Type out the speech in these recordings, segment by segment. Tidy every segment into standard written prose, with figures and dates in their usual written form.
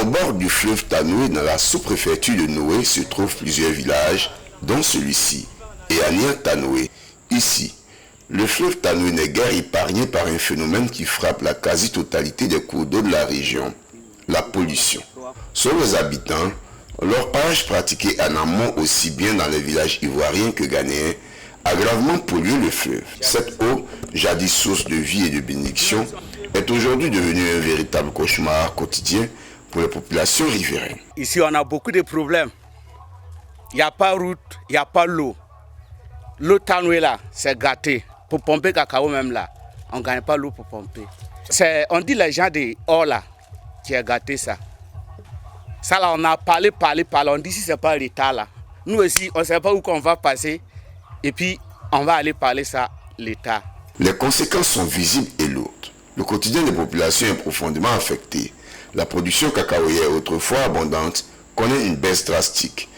Au bord du fleuve Tanoué, dans la sous-préfecture de Noé, se trouvent plusieurs villages, dont celui-ci, Eania Tanoué. Ici, le fleuve Tanoué n'est guère épargné par un phénomène qui frappe la quasi-totalité des cours d'eau de la région, la pollution. Selon les habitants, leur page pratiquée en amont aussi bien dans les villages ivoiriens que ghanéens a gravement pollué le fleuve. Cette eau, jadis source de vie et de bénédiction, est aujourd'hui devenue un véritable cauchemar quotidien pour les populations riveraines. Ici, on a beaucoup de problèmes. Il n'y a pas de route, il n'y a pas l'eau. L'eau Tanoué là, c'est gâté. Pour pomper cacao même là, on ne gagne pas l'eau pour pomper. On dit les gens de Or là, qui a gâté ça. Ça là, on a parlé, on dit si ce n'est pas l'État là. Nous aussi, on ne sait pas où on va passer. Et puis, on va aller parler ça, l'État. Les conséquences sont visibles et lourdes. Le quotidien des populations est profondément affecté. La production cacaoyère, autrefois abondante, connaît une baisse drastique.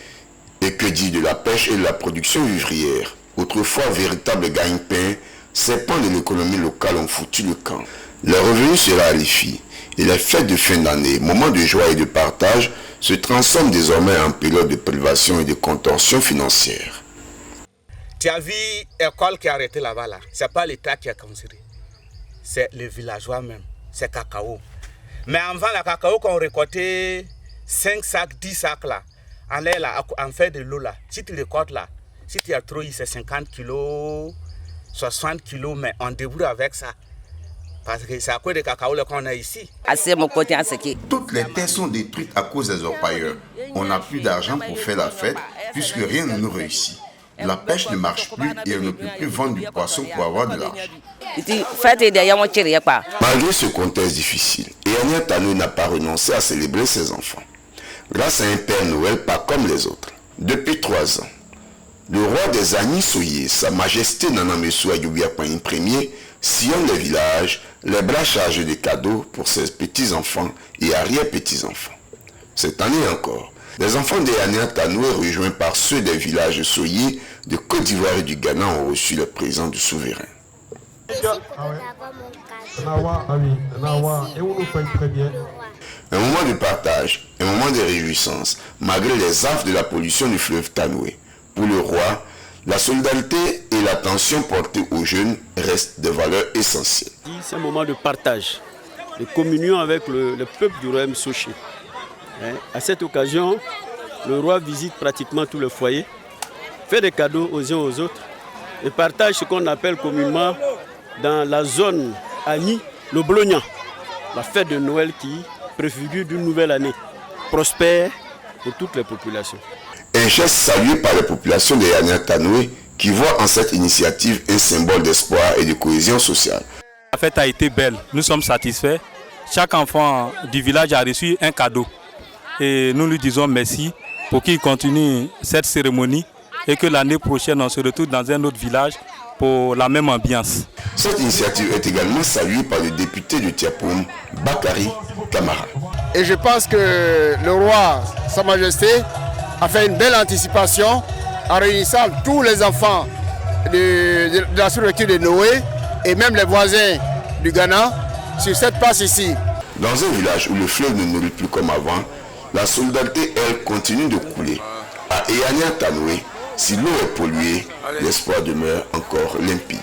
Et que dire de la pêche et de la production vivrière? Autrefois véritable gagne-pain, ces pans de l'économie locale ont foutu le camp. Les revenus se raréfient et les fêtes de fin d'année, moments de joie et de partage, se transforment désormais en période de privation et de contorsion financière. Tu as vu l'école qui a arrêté là-bas là. Ce n'est pas l'État qui a construit. C'est les villageois même. C'est cacao. Mais avant, la cacao qu'on récoltait 5 sacs, 10 sacs là, en fait de l'eau là. Si tu récoltes là, si tu as trop, c'est 50 kilos, 60 kilos, mais on débrouille avec ça. Parce que c'est à cause de cacao qu'on a ici. Toutes les terres sont détruites à cause des orpailleurs. On n'a plus d'argent pour faire la fête puisque rien ne nous réussit. La pêche ne marche plus et on ne peut plus vendre du poisson pour avoir de l'argent. Malgré ce contexte difficile, Eania Tanoué n'a pas renoncé à célébrer ses enfants. Grâce à un Père Noël pas comme les autres. Depuis 3 ans, le roi des Agnis Soye, Sa Majesté Nana Messou Ayoubiakouaïn Ier, sillonne les villages, les bras chargés de cadeaux pour ses petits-enfants et arrière-petits-enfants. Cette année encore, les enfants d'Eania Tanoué, rejoints par ceux des villages Soye de Côte d'Ivoire et du Ghana, ont reçu le présent du souverain. Un moment de partage, un moment de réjouissance, malgré les affres de la pollution du fleuve Tanoué. Pour le roi, la solidarité et l'attention portée aux jeunes restent des valeurs essentielles. C'est un moment de partage, de communion avec le peuple du royaume Soché. À cette occasion, le roi visite pratiquement tout le foyer, fait des cadeaux aux uns aux autres et partage ce qu'on appelle communément dans la zone Agni, le Blognan, la fête de Noël qui préfigure d'une nouvelle année prospère pour toutes les populations. Un geste salué par les populations de Eania Tanoué qui voient en cette initiative un symbole d'espoir et de cohésion sociale. La fête a été belle, nous sommes satisfaits. Chaque enfant du village a reçu un cadeau. Et nous lui disons merci pour qu'il continue cette cérémonie et que l'année prochaine on se retrouve dans un autre village pour la même ambiance. Cette initiative est également saluée par le député de Tiapoum, Bakary Camara. Et je pense que le roi, Sa Majesté, a fait une belle anticipation en réunissant tous les enfants de la sous-région de Noé et même les voisins du Ghana sur cette place ici. Dans un village où le fleuve ne nourrit plus comme avant, la solidarité, elle, continue de couler. À Eania Tanoué, si l'eau est polluée, l'espoir demeure encore limpide.